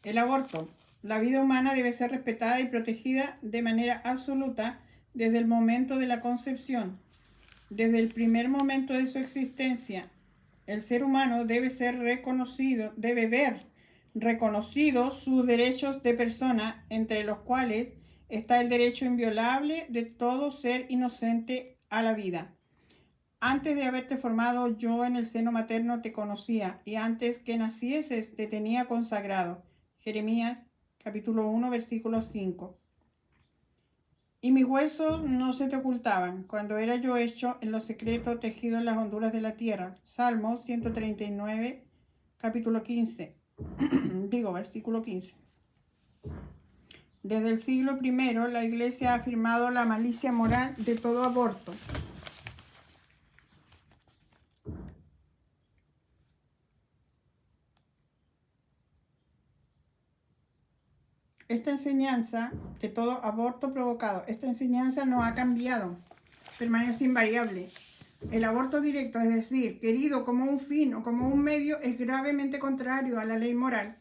El aborto. La vida humana debe ser respetada y protegida de manera absoluta desde el momento de la concepción. Desde el primer momento de su existencia, el ser humano debe ver reconocidos sus derechos de persona, entre los cuales está el derecho inviolable de todo ser inocente a la vida. Antes de haberte formado yo en el seno materno te conocía, y antes que nacieses te tenía consagrado. Jeremías capítulo 1 versículo 5. Y mis huesos no se te ocultaban, cuando era yo hecho en lo secreto, tejido en las honduras de la tierra. Salmo 139, capítulo 15. Versículo 15. Desde el siglo I, la Iglesia ha afirmado la malicia moral de todo aborto. Esta enseñanza de todo aborto provocado, esta enseñanza no ha cambiado, permanece invariable. El aborto directo, es decir, querido como un fin o como un medio, es gravemente contrario a la ley moral.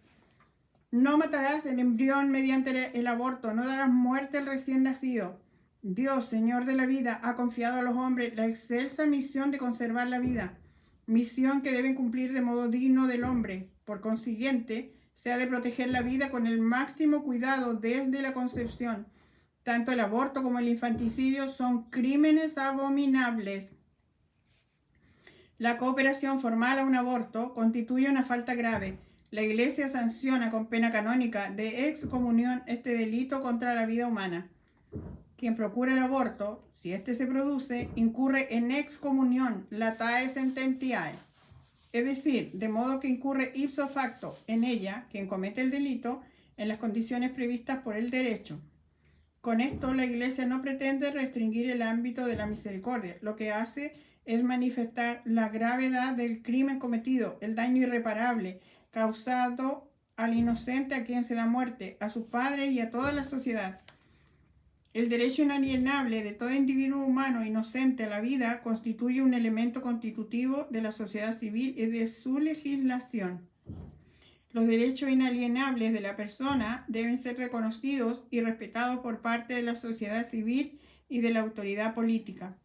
No matarás el embrión mediante el aborto, no darás muerte al recién nacido. Dios, Señor de la vida, ha confiado a los hombres la excelsa misión de conservar la vida, misión que deben cumplir de modo digno del hombre. Por consiguiente, se ha de proteger la vida con el máximo cuidado desde la concepción. Tanto el aborto como el infanticidio son crímenes abominables. La cooperación formal a un aborto constituye una falta grave. La Iglesia sanciona con pena canónica de excomunión este delito contra la vida humana. Quien procura el aborto, si éste se produce, incurre en excomunión, latae sententiae. Es decir, de modo que incurre ipso facto en ella, quien comete el delito, en las condiciones previstas por el derecho. Con esto, la Iglesia no pretende restringir el ámbito de la misericordia. Lo que hace es manifestar la gravedad del crimen cometido, el daño irreparable causado al inocente a quien se da muerte, a sus padres y a toda la sociedad. El derecho inalienable de todo individuo humano inocente a la vida constituye un elemento constitutivo de la sociedad civil y de su legislación. Los derechos inalienables de la persona deben ser reconocidos y respetados por parte de la sociedad civil y de la autoridad política.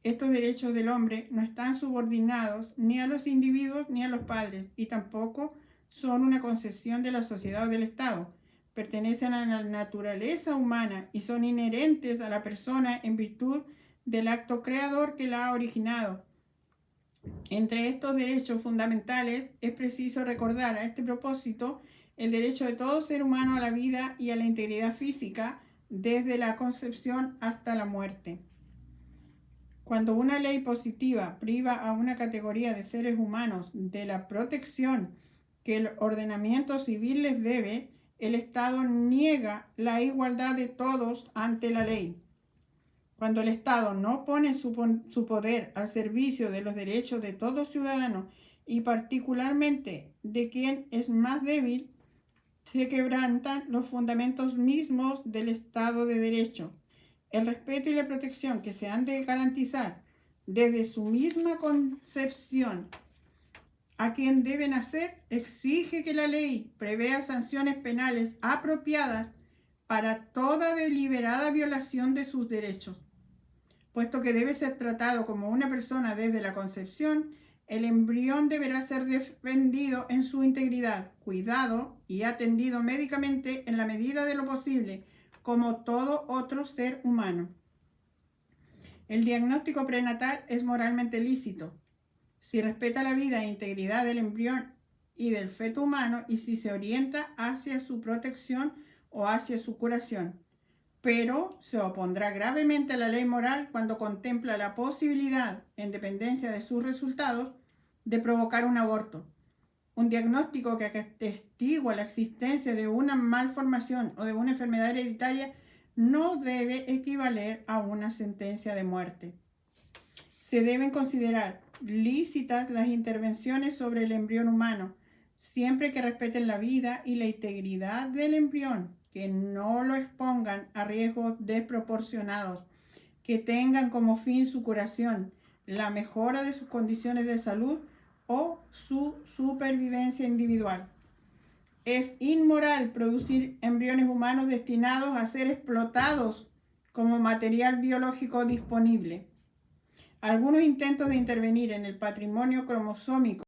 Estos derechos del hombre no están subordinados ni a los individuos ni a los padres, y tampoco son una concesión de la sociedad o del Estado. Pertenecen a la naturaleza humana y son inherentes a la persona en virtud del acto creador que la ha originado. Entre estos derechos fundamentales es preciso recordar a este propósito el derecho de todo ser humano a la vida y a la integridad física desde la concepción hasta la muerte. Cuando una ley positiva priva a una categoría de seres humanos de la protección que el ordenamiento civil les debe, el Estado niega la igualdad de todos ante la ley. Cuando el Estado no pone su poder al servicio de los derechos de todo ciudadano y particularmente de quien es más débil, se quebrantan los fundamentos mismos del Estado de Derecho. El respeto y la protección que se han de garantizar desde su misma concepción a quien deben hacer exige que la ley prevea sanciones penales apropiadas para toda deliberada violación de sus derechos. Puesto que debe ser tratado como una persona desde la concepción, el embrión deberá ser defendido en su integridad, cuidado y atendido médicamente en la medida de lo posible, como todo otro ser humano. El diagnóstico prenatal es moralmente lícito si respeta la vida e integridad del embrión y del feto humano y si se orienta hacia su protección o hacia su curación. Pero se opondrá gravemente a la ley moral cuando contempla la posibilidad, en dependencia de sus resultados, de provocar un aborto. Un diagnóstico que atestigua la existencia de una malformación o de una enfermedad hereditaria no debe equivaler a una sentencia de muerte. Se deben considerar lícitas las intervenciones sobre el embrión humano, siempre que respeten la vida y la integridad del embrión, que no lo expongan a riesgos desproporcionados, que tengan como fin su curación, la mejora de sus condiciones de salud o su supervivencia individual. Es inmoral producir embriones humanos destinados a ser explotados como material biológico disponible. Algunos intentos de intervenir en el patrimonio cromosómico